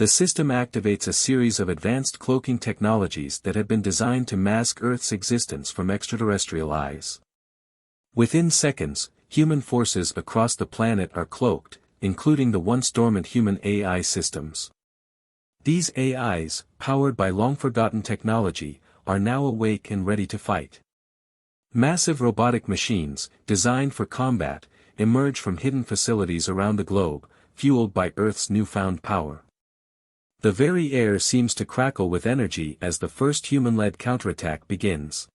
The system activates a series of advanced cloaking technologies that have been designed to mask Earth's existence from extraterrestrial eyes. Within seconds, human forces across the planet are cloaked, including the once dormant human AI systems. These AIs, powered by long-forgotten technology, are now awake and ready to fight. Massive robotic machines, designed for combat, emerge from hidden facilities around the globe, fueled by Earth's newfound power. The very air seems to crackle with energy as the first human-led counterattack begins.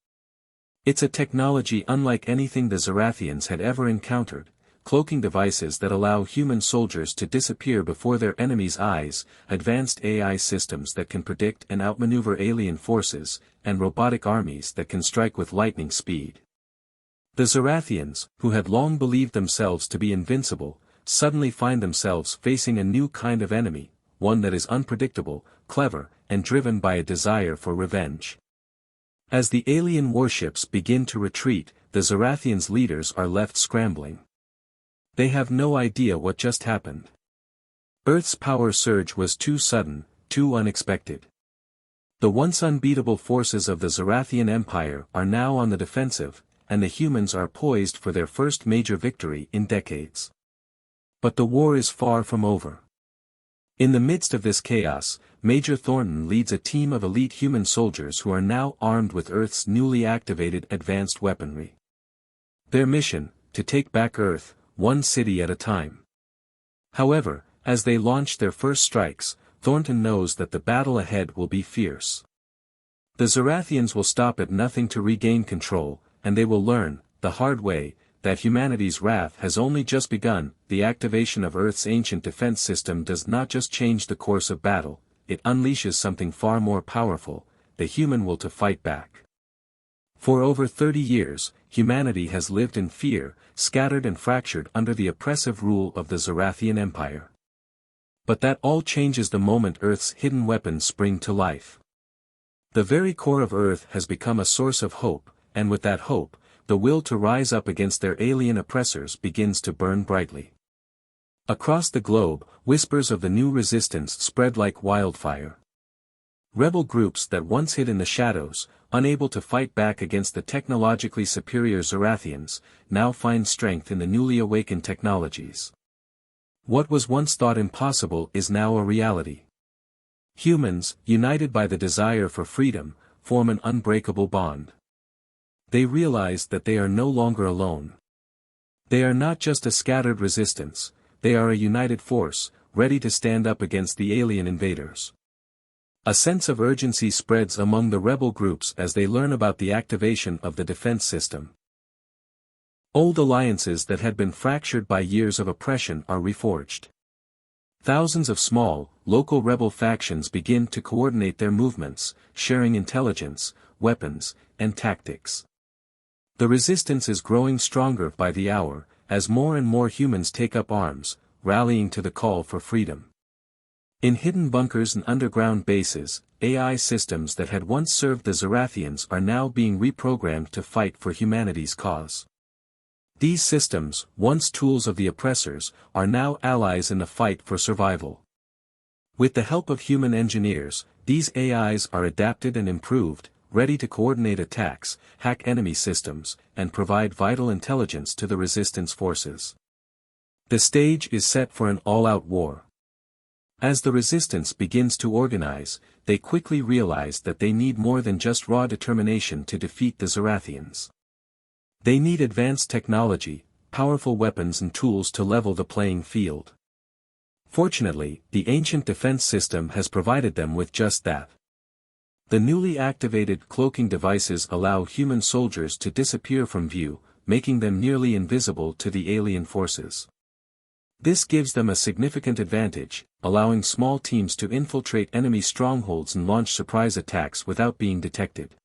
It's a technology unlike anything the Zorathians had ever encountered, cloaking devices that allow human soldiers to disappear before their enemies' eyes, advanced AI systems that can predict and outmaneuver alien forces, and robotic armies that can strike with lightning speed. The Zorathians, who had long believed themselves to be invincible, suddenly find themselves facing a new kind of enemy, one that is unpredictable, clever, and driven by a desire for revenge. As the alien warships begin to retreat, the Zorathians' leaders are left scrambling. They have no idea what just happened. Earth's power surge was too sudden, too unexpected. The once unbeatable forces of the Zorathian Empire are now on the defensive, and the humans are poised for their first major victory in decades. But the war is far from over. In the midst of this chaos, Major Thornton leads a team of elite human soldiers who are now armed with Earth's newly activated advanced weaponry. Their mission, to take back Earth, one city at a time. However, as they launch their first strikes, Thornton knows that the battle ahead will be fierce. The Zorathians will stop at nothing to regain control, and they will learn, the hard way, that humanity's wrath has only just begun. The activation of Earth's ancient defense system does not just change the course of battle, it unleashes something far more powerful, the human will to fight back. For over 30 years, humanity has lived in fear, scattered and fractured under the oppressive rule of the Zorathian Empire. But that all changes the moment Earth's hidden weapons spring to life. The very core of Earth has become a source of hope, and with that hope, the will to rise up against their alien oppressors begins to burn brightly. Across the globe, whispers of the new resistance spread like wildfire. Rebel groups that once hid in the shadows, unable to fight back against the technologically superior Zorathians, now find strength in the newly awakened technologies. What was once thought impossible is now a reality. Humans, united by the desire for freedom, form an unbreakable bond. They realize that they are no longer alone. They are not just a scattered resistance, they are a united force, ready to stand up against the alien invaders. A sense of urgency spreads among the rebel groups as they learn about the activation of the defense system. Old alliances that had been fractured by years of oppression are reforged. Thousands of small, local rebel factions begin to coordinate their movements, sharing intelligence, weapons, and tactics. The resistance is growing stronger by the hour, as more and more humans take up arms, rallying to the call for freedom. In hidden bunkers and underground bases, AI systems that had once served the Zorathians are now being reprogrammed to fight for humanity's cause. These systems, once tools of the oppressors, are now allies in the fight for survival. With the help of human engineers, these AIs are adapted and improved, ready to coordinate attacks, hack enemy systems, and provide vital intelligence to the resistance forces. The stage is set for an all-out war. As the resistance begins to organize, they quickly realize that they need more than just raw determination to defeat the Zorathians. They need advanced technology, powerful weapons and tools to level the playing field. Fortunately, the ancient defense system has provided them with just that. The newly activated cloaking devices allow human soldiers to disappear from view, making them nearly invisible to the alien forces. This gives them a significant advantage, allowing small teams to infiltrate enemy strongholds and launch surprise attacks without being detected.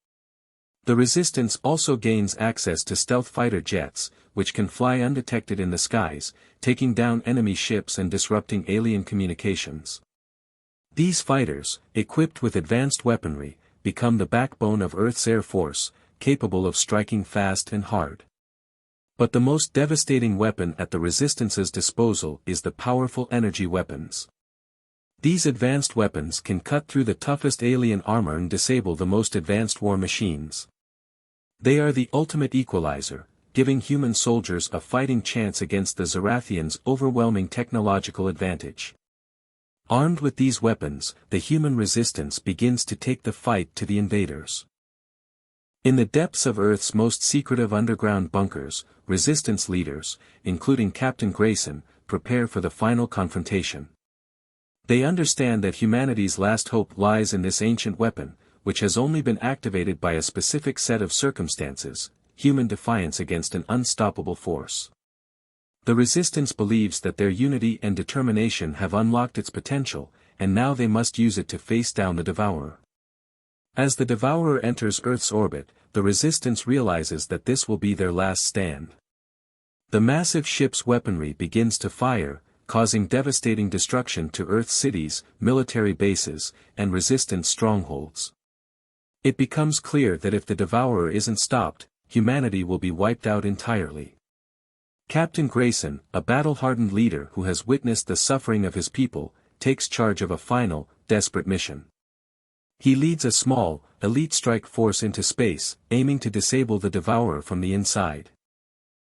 The resistance also gains access to stealth fighter jets, which can fly undetected in the skies, taking down enemy ships and disrupting alien communications. These fighters, equipped with advanced weaponry, become the backbone of Earth's Air Force, capable of striking fast and hard. But the most devastating weapon at the Resistance's disposal is the powerful energy weapons. These advanced weapons can cut through the toughest alien armor and disable the most advanced war machines. They are the ultimate equalizer, giving human soldiers a fighting chance against the Zorathians' overwhelming technological advantage. Armed with these weapons, the human resistance begins to take the fight to the invaders. In the depths of Earth's most secretive underground bunkers, resistance leaders, including Captain Grayson, prepare for the final confrontation. They understand that humanity's last hope lies in this ancient weapon, which has only been activated by a specific set of circumstances, human defiance against an unstoppable force. The resistance believes that their unity and determination have unlocked its potential, and now they must use it to face down the Devourer. As the Devourer enters Earth's orbit, the resistance realizes that this will be their last stand. The massive ship's weaponry begins to fire, causing devastating destruction to Earth's cities, military bases, and resistance strongholds. It becomes clear that if the Devourer isn't stopped, humanity will be wiped out entirely. Captain Grayson, a battle-hardened leader who has witnessed the suffering of his people, takes charge of a final, desperate mission. He leads a small, elite strike force into space, aiming to disable the Devourer from the inside.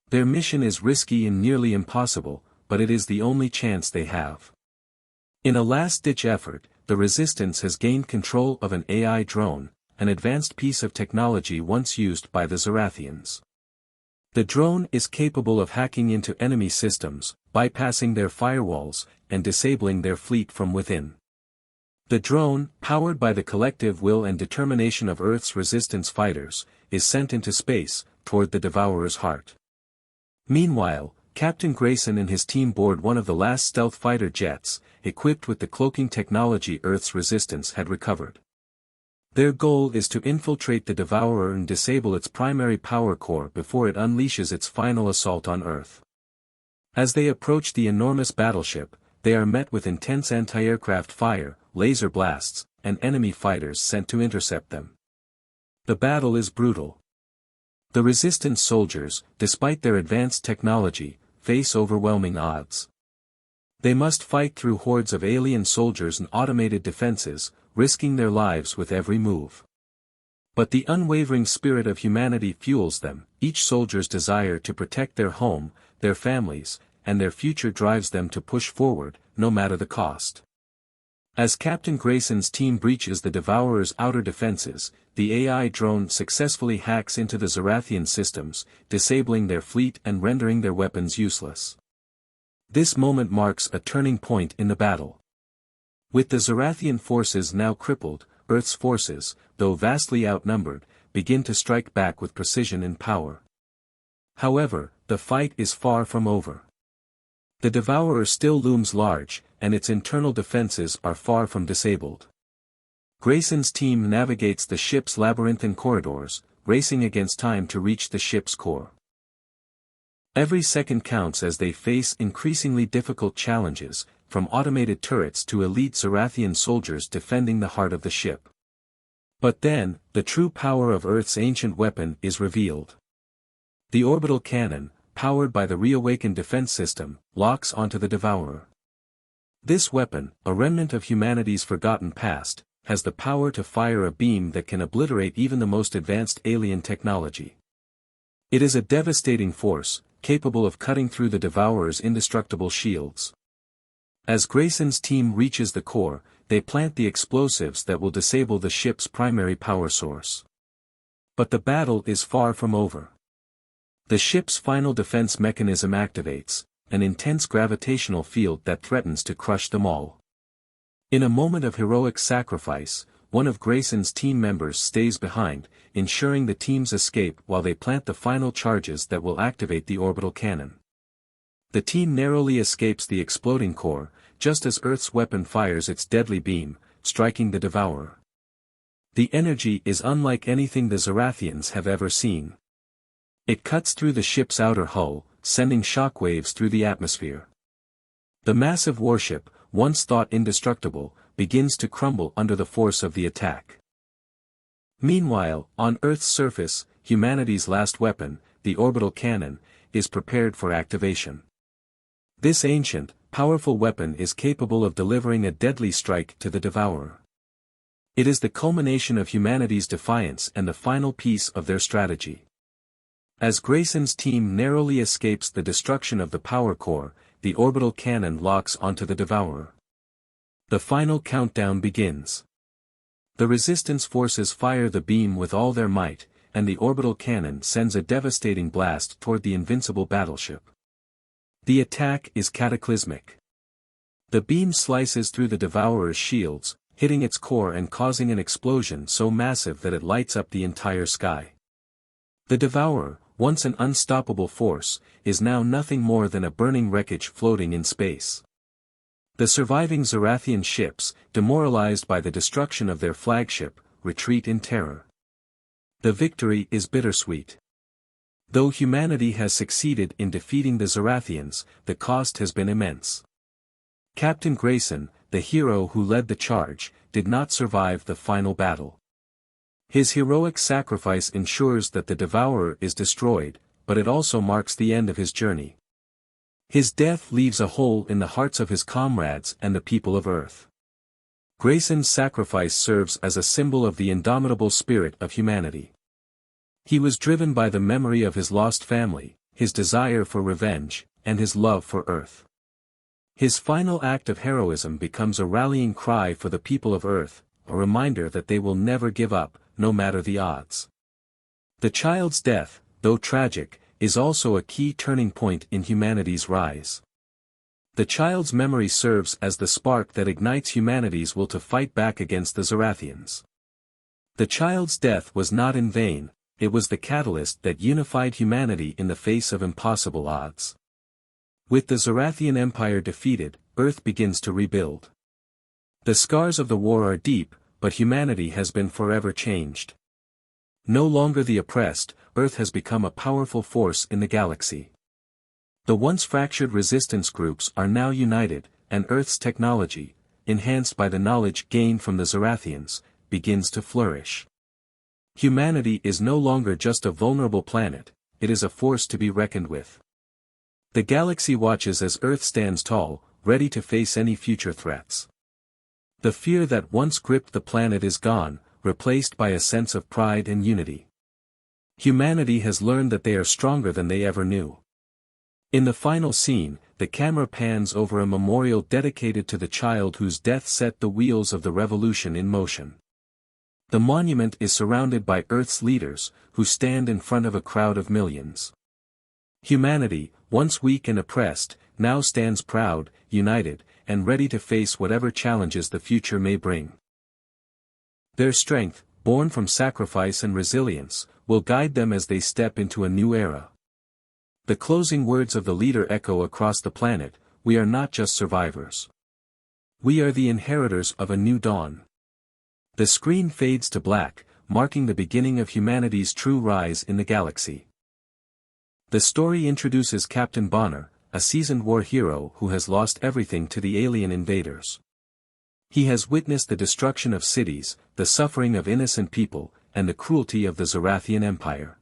Their mission is risky and nearly impossible, but it is the only chance they have. In a last-ditch effort, the Resistance has gained control of an AI drone, an advanced piece of technology once used by the Zorathians. The drone is capable of hacking into enemy systems, bypassing their firewalls, and disabling their fleet from within. The drone, powered by the collective will and determination of Earth's resistance fighters, is sent into space, toward the Devourer's heart. Meanwhile, Captain Grayson and his team board one of the last stealth fighter jets, equipped with the cloaking technology Earth's resistance had recovered. Their goal is to infiltrate the Devourer and disable its primary power core before it unleashes its final assault on Earth. As they approach the enormous battleship, they are met with intense anti-aircraft fire, laser blasts, and enemy fighters sent to intercept them. The battle is brutal. The Resistance soldiers, despite their advanced technology, face overwhelming odds. They must fight through hordes of alien soldiers and automated defenses, risking their lives with every move. But the unwavering spirit of humanity fuels them, each soldier's desire to protect their home, their families, and their future drives them to push forward, no matter the cost. As Captain Grayson's team breaches the Devourer's outer defenses, the AI drone successfully hacks into the Zorathian systems, disabling their fleet and rendering their weapons useless. This moment marks a turning point in the battle. With the Zorathian forces now crippled, Earth's forces, though vastly outnumbered, begin to strike back with precision and power. However, the fight is far from over. The Devourer still looms large, and its internal defenses are far from disabled. Grayson's team navigates the ship's labyrinthine corridors, racing against time to reach the ship's core. Every second counts as they face increasingly difficult challenges, from automated turrets to elite Zorathian soldiers defending the heart of the ship. But then, the true power of Earth's ancient weapon is revealed. The orbital cannon, powered by the reawakened defense system, locks onto the Devourer. This weapon, a remnant of humanity's forgotten past, has the power to fire a beam that can obliterate even the most advanced alien technology. It is a devastating force, capable of cutting through the Devourer's indestructible shields. As Grayson's team reaches the core, they plant the explosives that will disable the ship's primary power source. But the battle is far from over. The ship's final defense mechanism activates, an intense gravitational field that threatens to crush them all. In a moment of heroic sacrifice, one of Grayson's team members stays behind, ensuring the team's escape while they plant the final charges that will activate the orbital cannon. The team narrowly escapes the exploding core, just as Earth's weapon fires its deadly beam, striking the Devourer. The energy is unlike anything the Zorathians have ever seen. It cuts through the ship's outer hull, sending shockwaves through the atmosphere. The massive warship, once thought indestructible, begins to crumble under the force of the attack. Meanwhile, on Earth's surface, humanity's last weapon, the orbital cannon, is prepared for activation. This ancient, powerful weapon is capable of delivering a deadly strike to the Devourer. It is the culmination of humanity's defiance and the final piece of their strategy. As Grayson's team narrowly escapes the destruction of the power core, the orbital cannon locks onto the Devourer. The final countdown begins. The resistance forces fire the beam with all their might, and the orbital cannon sends a devastating blast toward the invincible battleship. The attack is cataclysmic. The beam slices through the Devourer's shields, hitting its core and causing an explosion so massive that it lights up the entire sky. The Devourer, once an unstoppable force, is now nothing more than a burning wreckage floating in space. The surviving Zorathian ships, demoralized by the destruction of their flagship, retreat in terror. The victory is bittersweet. Though humanity has succeeded in defeating the Zorathians, the cost has been immense. Captain Grayson, the hero who led the charge, did not survive the final battle. His heroic sacrifice ensures that the Devourer is destroyed, but it also marks the end of his journey. His death leaves a hole in the hearts of his comrades and the people of Earth. Grayson's sacrifice serves as a symbol of the indomitable spirit of humanity. He was driven by the memory of his lost family, his desire for revenge, and his love for Earth. His final act of heroism becomes a rallying cry for the people of Earth, a reminder that they will never give up, no matter the odds. The child's death, though tragic, is also a key turning point in humanity's rise. The child's memory serves as the spark that ignites humanity's will to fight back against the Zorathians. The child's death was not in vain, it was the catalyst that unified humanity in the face of impossible odds. With the Zorathian Empire defeated, Earth begins to rebuild. The scars of the war are deep, but humanity has been forever changed. No longer the oppressed, Earth has become a powerful force in the galaxy. The once fractured resistance groups are now united, and Earth's technology, enhanced by the knowledge gained from the Zorathians, begins to flourish. Humanity is no longer just a vulnerable planet, it is a force to be reckoned with. The galaxy watches as Earth stands tall, ready to face any future threats. The fear that once gripped the planet is gone, replaced by a sense of pride and unity. Humanity has learned that they are stronger than they ever knew. In the final scene, the camera pans over a memorial dedicated to the child whose death set the wheels of the revolution in motion. The monument is surrounded by Earth's leaders, who stand in front of a crowd of millions. Humanity, once weak and oppressed, now stands proud, united, and ready to face whatever challenges the future may bring. Their strength, born from sacrifice and resilience, will guide them as they step into a new era. The closing words of the leader echo across the planet: we are not just survivors. We are the inheritors of a new dawn. The screen fades to black, marking the beginning of humanity's true rise in the galaxy. The story introduces Captain Bonner, a seasoned war hero who has lost everything to the alien invaders. He has witnessed the destruction of cities, the suffering of innocent people, and the cruelty of the Zorathian Empire.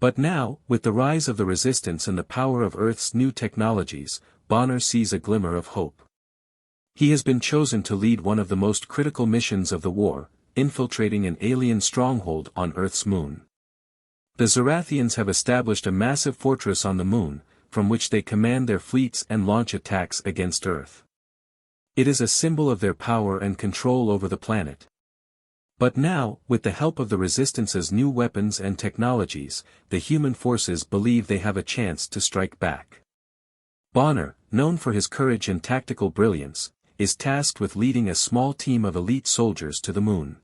But now, with the rise of the resistance and the power of Earth's new technologies, Bonner sees a glimmer of hope. He has been chosen to lead one of the most critical missions of the war, infiltrating an alien stronghold on Earth's moon. The Zorathians have established a massive fortress on the moon, from which they command their fleets and launch attacks against Earth. It is a symbol of their power and control over the planet. But now, with the help of the Resistance's new weapons and technologies, the human forces believe they have a chance to strike back. Bonner, known for his courage and tactical brilliance, is tasked with leading a small team of elite soldiers to the moon.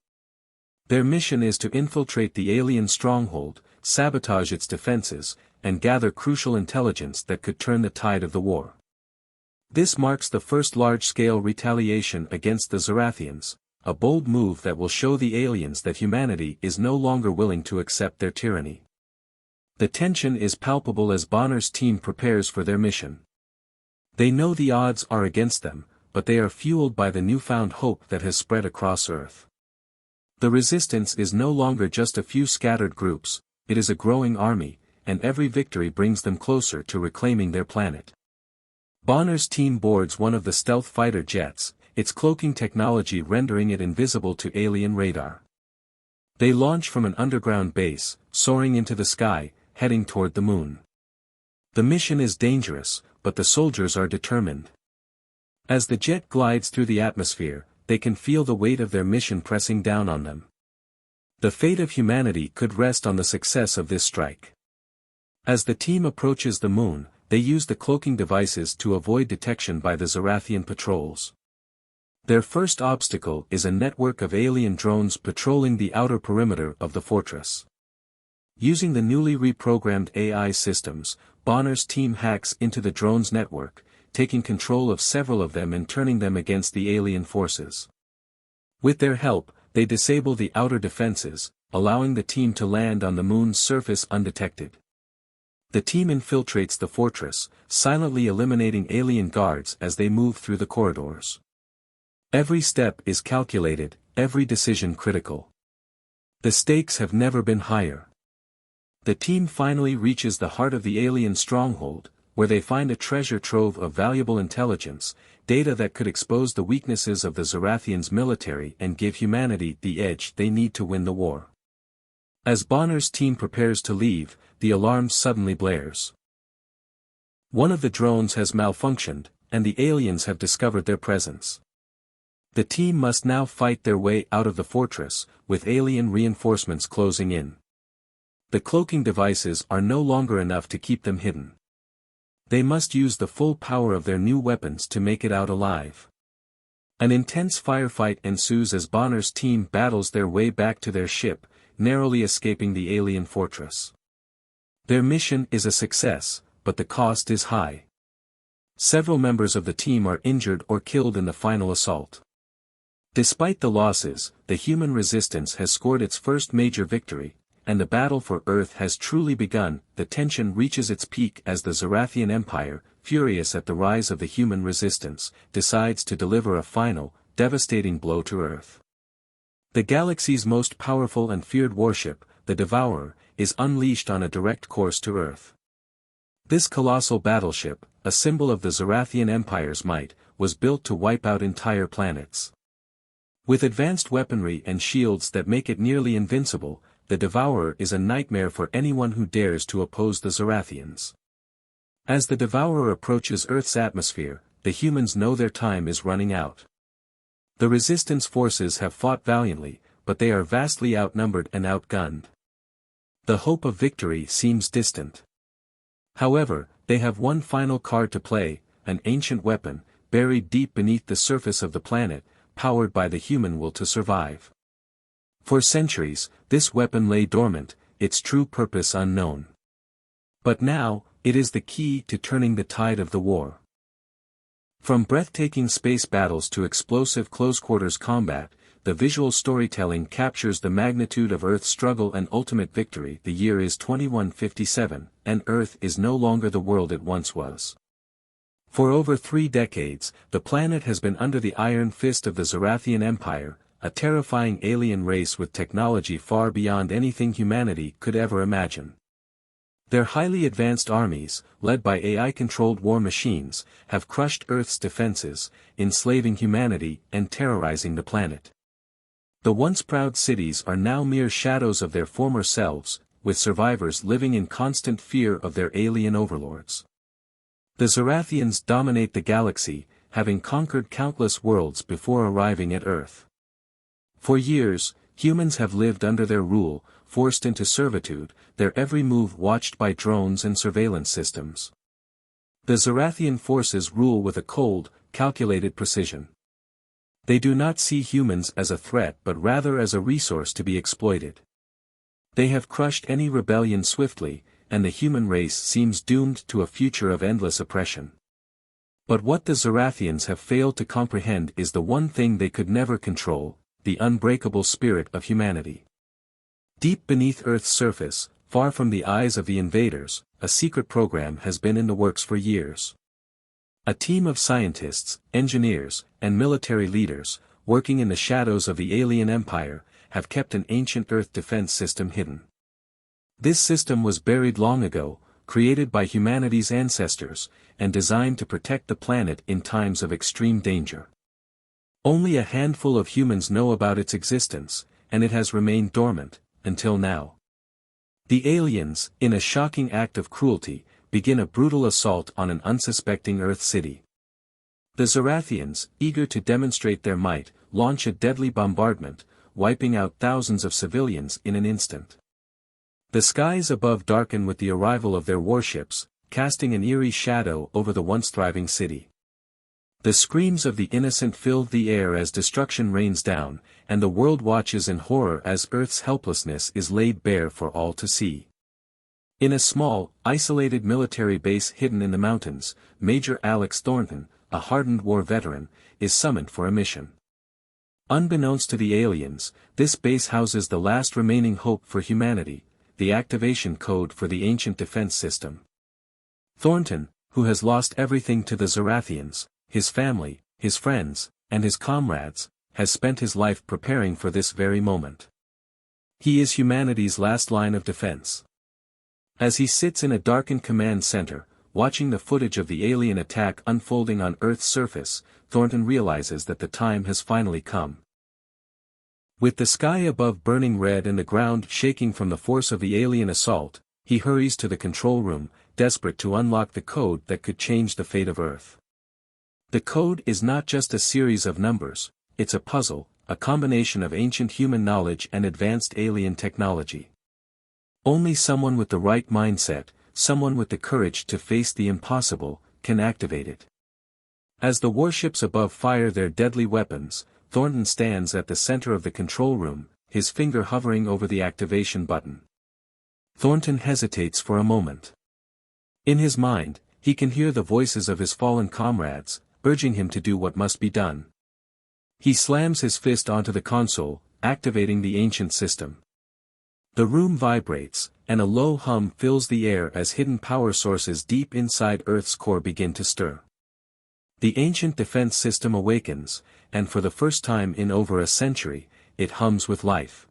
Their mission is to infiltrate the alien stronghold, sabotage its defenses, and gather crucial intelligence that could turn the tide of the war. This marks the first large-scale retaliation against the Zorathians, a bold move that will show the aliens that humanity is no longer willing to accept their tyranny. The tension is palpable as Bonner's team prepares for their mission. They know the odds are against them, but they are fueled by the newfound hope that has spread across Earth. The resistance is no longer just a few scattered groups, it is a growing army, and every victory brings them closer to reclaiming their planet. Bonner's team boards one of the stealth fighter jets, its cloaking technology rendering it invisible to alien radar. They launch from an underground base, soaring into the sky, heading toward the moon. The mission is dangerous, but the soldiers are determined. As the jet glides through the atmosphere, they can feel the weight of their mission pressing down on them. The fate of humanity could rest on the success of this strike. As the team approaches the moon, they use the cloaking devices to avoid detection by the Zorathian patrols. Their first obstacle is a network of alien drones patrolling the outer perimeter of the fortress. Using the newly reprogrammed AI systems, Bonner's team hacks into the drones' network, taking control of several of them and turning them against the alien forces. With their help, they disable the outer defenses, allowing the team to land on the moon's surface undetected. The team infiltrates the fortress, silently eliminating alien guards as they move through the corridors. Every step is calculated, every decision critical. The stakes have never been higher. The team finally reaches the heart of the alien stronghold, where they find a treasure trove of valuable intelligence, data that could expose the weaknesses of the Zorathians' military and give humanity the edge they need to win the war. As Bonner's team prepares to leave, the alarm suddenly blares. One of the drones has malfunctioned, and the aliens have discovered their presence. The team must now fight their way out of the fortress, with alien reinforcements closing in. The cloaking devices are no longer enough to keep them hidden. They must use the full power of their new weapons to make it out alive. An intense firefight ensues as Bonner's team battles their way back to their ship, narrowly escaping the alien fortress. Their mission is a success, but the cost is high. Several members of the team are injured or killed in the final assault. Despite the losses, the human resistance has scored its first major victory, and the battle for Earth has truly begun. The tension reaches its peak as the Zorathian Empire, furious at the rise of the human resistance, decides to deliver a final, devastating blow to Earth. The galaxy's most powerful and feared warship, the Devourer, is unleashed on a direct course to Earth. This colossal battleship, a symbol of the Zorathian Empire's might, was built to wipe out entire planets. With advanced weaponry and shields that make it nearly invincible, the Devourer is a nightmare for anyone who dares to oppose the Zorathians. As the Devourer approaches Earth's atmosphere, the humans know their time is running out. The resistance forces have fought valiantly, but they are vastly outnumbered and outgunned. The hope of victory seems distant. However, they have one final card to play, an ancient weapon, buried deep beneath the surface of the planet, powered by the human will to survive. For centuries, this weapon lay dormant, its true purpose unknown. But now, it is the key to turning the tide of the war. From breathtaking space battles to explosive close-quarters combat, the visual storytelling captures the magnitude of Earth's struggle and ultimate victory. The year is 2157, and Earth is no longer the world it once was. For over 3 decades, the planet has been under the iron fist of the Zorathian Empire, a terrifying alien race with technology far beyond anything humanity could ever imagine. Their highly advanced armies, led by AI-controlled war machines, have crushed Earth's defenses, enslaving humanity and terrorizing the planet. The once proud cities are now mere shadows of their former selves, with survivors living in constant fear of their alien overlords. The Zorathians dominate the galaxy, having conquered countless worlds before arriving at Earth. For years, humans have lived under their rule, forced into servitude, their every move watched by drones and surveillance systems. The Zorathian forces rule with a cold, calculated precision. They do not see humans as a threat but rather as a resource to be exploited. They have crushed any rebellion swiftly, and the human race seems doomed to a future of endless oppression. But what the Zorathians have failed to comprehend is the one thing they could never control: the unbreakable spirit of humanity. Deep beneath Earth's surface, far from the eyes of the invaders, a secret program has been in the works for years. A team of scientists, engineers, and military leaders, working in the shadows of the alien empire, have kept an ancient Earth defense system hidden. This system was buried long ago, created by humanity's ancestors, and designed to protect the planet in times of extreme danger. Only a handful of humans know about its existence, and it has remained dormant, until now. The aliens, in a shocking act of cruelty, begin a brutal assault on an unsuspecting Earth city. The Zorathians, eager to demonstrate their might, launch a deadly bombardment, wiping out thousands of civilians in an instant. The skies above darken with the arrival of their warships, casting an eerie shadow over the once thriving city. The screams of the innocent fill the air as destruction rains down, and the world watches in horror as Earth's helplessness is laid bare for all to see. In a small, isolated military base hidden in the mountains, Major Alex Thornton, a hardened war veteran, is summoned for a mission. Unbeknownst to the aliens, this base houses the last remaining hope for humanity, the activation code for the ancient defense system. Thornton, who has lost everything to the Zorathians, his family, his friends, and his comrades, has spent his life preparing for this very moment. He is humanity's last line of defense. As he sits in a darkened command center, watching the footage of the alien attack unfolding on Earth's surface, Thornton realizes that the time has finally come. With the sky above burning red and the ground shaking from the force of the alien assault, he hurries to the control room, desperate to unlock the code that could change the fate of Earth. The code is not just a series of numbers, it's a puzzle, a combination of ancient human knowledge and advanced alien technology. Only someone with the right mindset, someone with the courage to face the impossible, can activate it. As the warships above fire their deadly weapons, Thornton stands at the center of the control room, his finger hovering over the activation button. Thornton hesitates for a moment. In his mind, he can hear the voices of his fallen comrades, urging him to do what must be done. He slams his fist onto the console, activating the ancient system. The room vibrates, and a low hum fills the air as hidden power sources deep inside Earth's core begin to stir. The ancient defense system awakens, and for the first time in over a century, it hums with life.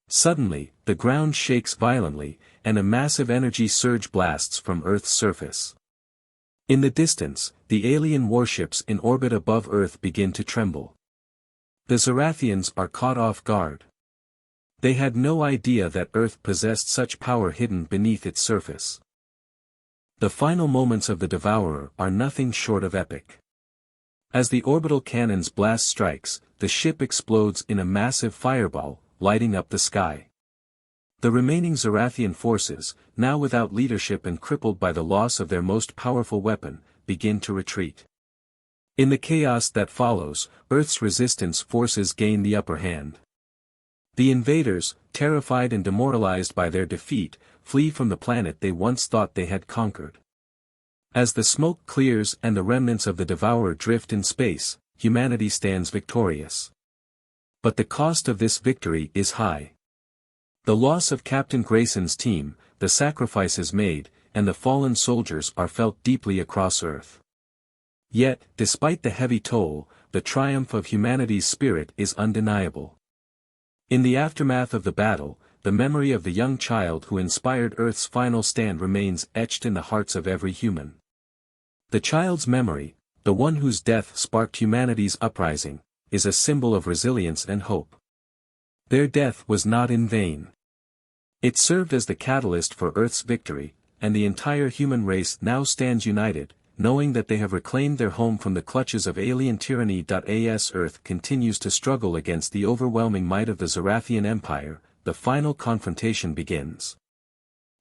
Suddenly, the ground shakes violently, and a massive energy surge blasts from Earth's surface. In the distance, the alien warships in orbit above Earth begin to tremble. The Zorathians are caught off guard. They had no idea that Earth possessed such power hidden beneath its surface. The final moments of the Devourer are nothing short of epic. As the orbital cannon's blast strikes, the ship explodes in a massive fireball, lighting up the sky. The remaining Zorathian forces, now without leadership and crippled by the loss of their most powerful weapon, begin to retreat. In the chaos that follows, Earth's resistance forces gain the upper hand. The invaders, terrified and demoralized by their defeat, flee from the planet they once thought they had conquered. As the smoke clears and the remnants of the Devourer drift in space, humanity stands victorious. But the cost of this victory is high. The loss of Captain Grayson's team, the sacrifices made, and the fallen soldiers are felt deeply across Earth. Yet, despite the heavy toll, the triumph of humanity's spirit is undeniable. In the aftermath of the battle, the memory of the young child who inspired Earth's final stand remains etched in the hearts of every human. The child's memory, the one whose death sparked humanity's uprising, is a symbol of resilience and hope. Their death was not in vain. It served as the catalyst for Earth's victory, and the entire human race now stands united, knowing that they have reclaimed their home from the clutches of alien tyranny. As Earth continues to struggle against the overwhelming might of the Zorathian Empire, the final confrontation begins.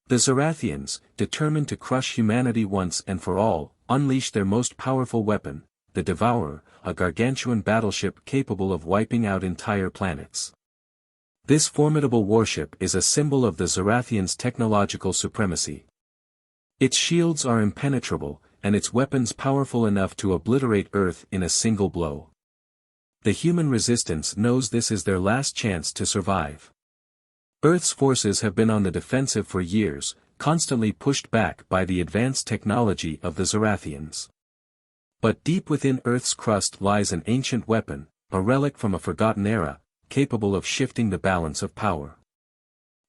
The Zorathians, determined to crush humanity once and for all, unleash their most powerful weapon, the Devourer, a gargantuan battleship capable of wiping out entire planets. This formidable warship is a symbol of the Zorathians' technological supremacy. Its shields are impenetrable, and its weapons powerful enough to obliterate Earth in a single blow. The human resistance knows this is their last chance to survive. Earth's forces have been on the defensive for years, constantly pushed back by the advanced technology of the Zorathians. But deep within Earth's crust lies an ancient weapon, a relic from a forgotten era, capable of shifting the balance of power.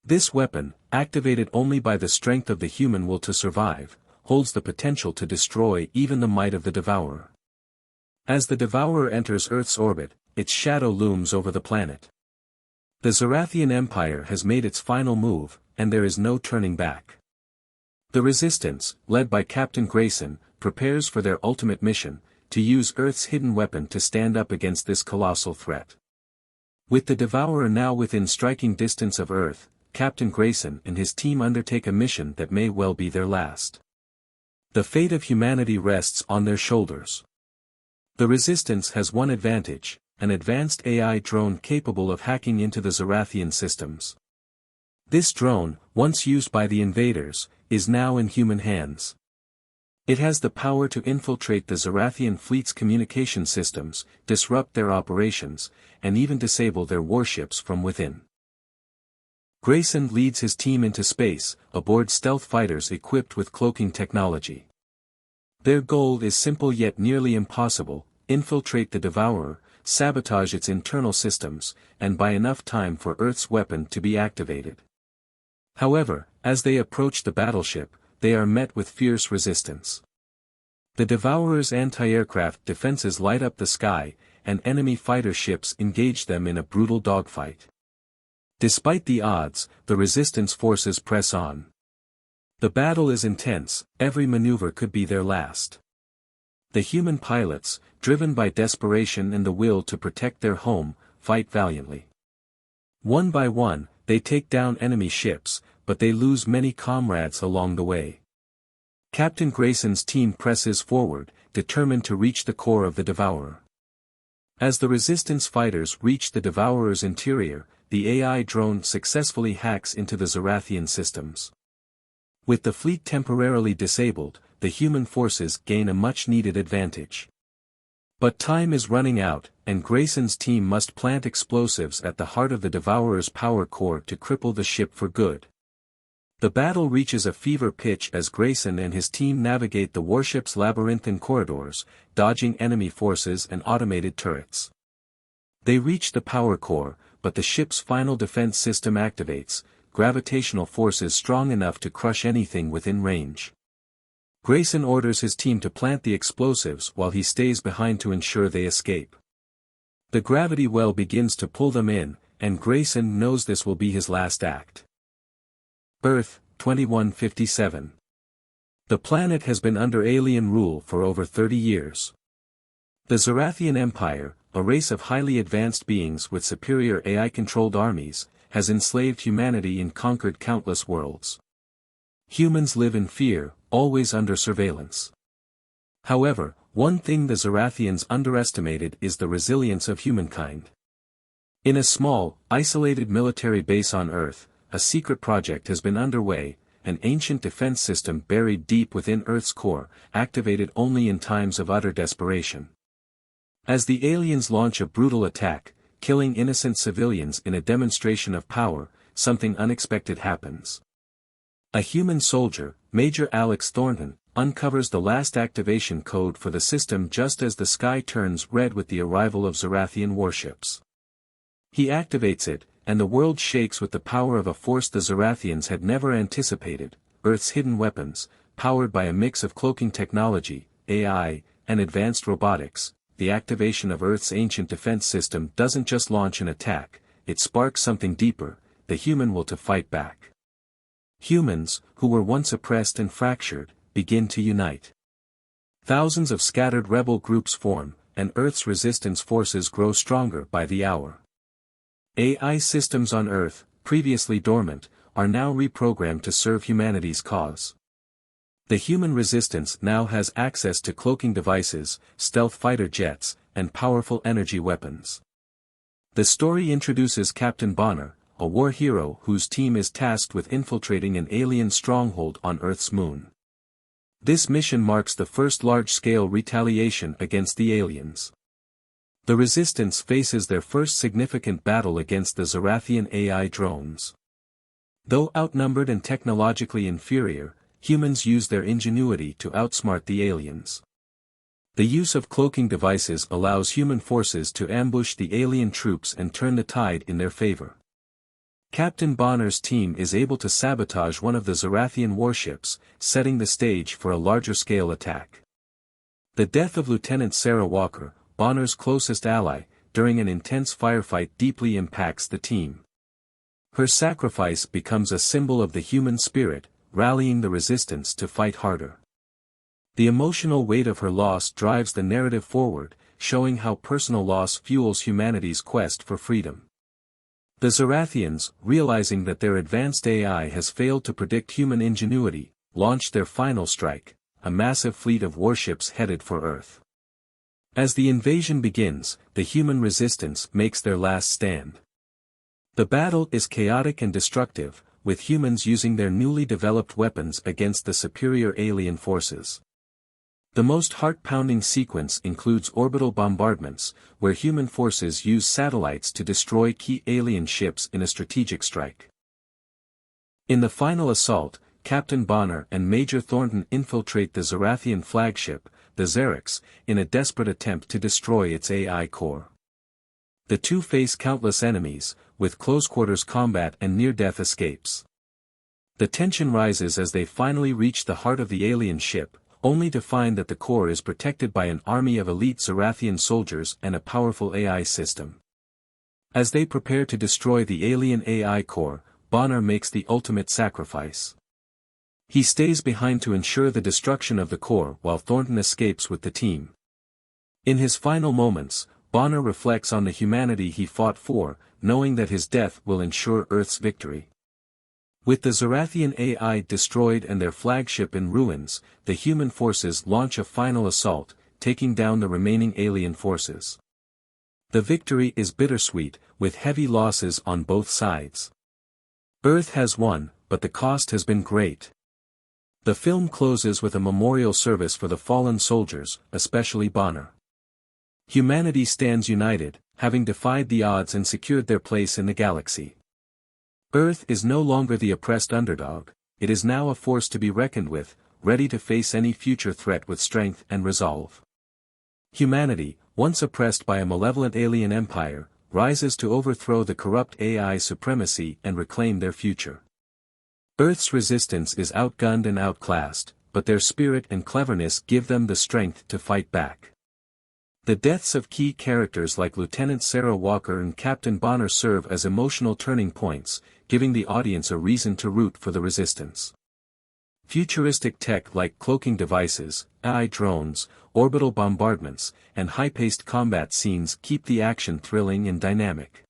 This weapon, activated only by the strength of the human will to survive, holds the potential to destroy even the might of the Devourer. As the Devourer enters Earth's orbit, its shadow looms over the planet. The Zorathian Empire has made its final move, and there is no turning back. The Resistance, led by Captain Grayson, prepares for their ultimate mission, to use Earth's hidden weapon to stand up against this colossal threat. With the Devourer now within striking distance of Earth, Captain Grayson and his team undertake a mission that may well be their last. The fate of humanity rests on their shoulders. The Resistance has one advantage: an advanced AI drone capable of hacking into the Zorathian systems. This drone, once used by the invaders, is now in human hands. It has the power to infiltrate the Zorathian fleet's communication systems, disrupt their operations, and even disable their warships from within. Grayson leads his team into space, aboard stealth fighters equipped with cloaking technology. Their goal is simple yet nearly impossible: infiltrate the Devourer, sabotage its internal systems, and buy enough time for Earth's weapon to be activated. However, as they approach the battleship, they are met with fierce resistance. The Devourer's anti-aircraft defenses light up the sky, and enemy fighter ships engage them in a brutal dogfight. Despite the odds, the Resistance forces press on. The battle is intense, every maneuver could be their last. The human pilots, driven by desperation and the will to protect their home, fight valiantly. One by one, they take down enemy ships, but they lose many comrades along the way. Captain Grayson's team presses forward, determined to reach the core of the Devourer. As the Resistance fighters reach the Devourer's interior, the AI drone successfully hacks into the Zorathian systems. With the fleet temporarily disabled, the human forces gain a much-needed advantage. But time is running out, and Grayson's team must plant explosives at the heart of the Devourer's power core to cripple the ship for good. The battle reaches a fever pitch as Grayson and his team navigate the warship's labyrinthine corridors, dodging enemy forces and automated turrets. They reach the power core, but the ship's final defense system activates, gravitational forces strong enough to crush anything within range. Grayson orders his team to plant the explosives while he stays behind to ensure they escape. The gravity well begins to pull them in, and Grayson knows this will be his last act. Earth, 2157. The planet has been under alien rule for over 30 years. The Zorathian Empire, a race of highly advanced beings with superior AI-controlled armies, has enslaved humanity and conquered countless worlds. Humans live in fear, always under surveillance. However, one thing the Zorathians underestimated is the resilience of humankind. In a small, isolated military base on Earth, a secret project has been underway, an ancient defense system buried deep within Earth's core, activated only in times of utter desperation. As the aliens launch a brutal attack, killing innocent civilians in a demonstration of power, something unexpected happens. A human soldier, Major Alex Thornton, uncovers the last activation code for the system just as the sky turns red with the arrival of Zorathian warships. He activates it, and the world shakes with the power of a force the Zorathians had never anticipated: Earth's hidden weapons, powered by a mix of cloaking technology, AI, and advanced robotics. The activation of Earth's ancient defense system doesn't just launch an attack, it sparks something deeper: the human will to fight back. Humans, who were once oppressed and fractured, begin to unite. Thousands of scattered rebel groups form, and Earth's resistance forces grow stronger by the hour. AI systems on Earth, previously dormant, are now reprogrammed to serve humanity's cause. The human resistance now has access to cloaking devices, stealth fighter jets, and powerful energy weapons. The story introduces Captain Bonner, a war hero whose team is tasked with infiltrating an alien stronghold on Earth's moon. This mission marks the first large-scale retaliation against the aliens. The Resistance faces their first significant battle against the Zorathian AI drones. Though outnumbered and technologically inferior, humans use their ingenuity to outsmart the aliens. The use of cloaking devices allows human forces to ambush the alien troops and turn the tide in their favor. Captain Bonner's team is able to sabotage one of the Zarathian warships, setting the stage for a larger-scale attack. The death of Lieutenant Sarah Walker, Bonner's closest ally, during an intense firefight deeply impacts the team. Her sacrifice becomes a symbol of the human spirit, rallying the resistance to fight harder. The emotional weight of her loss drives the narrative forward, showing how personal loss fuels humanity's quest for freedom. The Zarathians, realizing that their advanced AI has failed to predict human ingenuity, launch their final strike, a massive fleet of warships headed for Earth. As the invasion begins, the human resistance makes their last stand. The battle is chaotic and destructive, with humans using their newly developed weapons against the superior alien forces. The most heart-pounding sequence includes orbital bombardments, where human forces use satellites to destroy key alien ships in a strategic strike. In the final assault, Captain Bonner and Major Thornton infiltrate the Zarathian flagship, the Xerix, in a desperate attempt to destroy its AI core. The two face countless enemies, with close-quarters combat and near-death escapes. The tension rises as they finally reach the heart of the alien ship, only to find that the core is protected by an army of elite Zarathian soldiers and a powerful AI system. As they prepare to destroy the alien AI core, Bonner makes the ultimate sacrifice. He stays behind to ensure the destruction of the core while Thornton escapes with the team. In his final moments, Bonner reflects on the humanity he fought for, knowing that his death will ensure Earth's victory. With the Zarathian AI destroyed and their flagship in ruins, the human forces launch a final assault, taking down the remaining alien forces. The victory is bittersweet, with heavy losses on both sides. Earth has won, but the cost has been great. The film closes with a memorial service for the fallen soldiers, especially Bonner. Humanity stands united, having defied the odds and secured their place in the galaxy. Earth is no longer the oppressed underdog, it is now a force to be reckoned with, ready to face any future threat with strength and resolve. Humanity, once oppressed by a malevolent alien empire, rises to overthrow the corrupt AI supremacy and reclaim their future. Earth's resistance is outgunned and outclassed, but their spirit and cleverness give them the strength to fight back. The deaths of key characters like Lieutenant Sarah Walker and Captain Bonner serve as emotional turning points, giving the audience a reason to root for the resistance. Futuristic tech like cloaking devices, AI drones, orbital bombardments, and high-paced combat scenes keep the action thrilling and dynamic.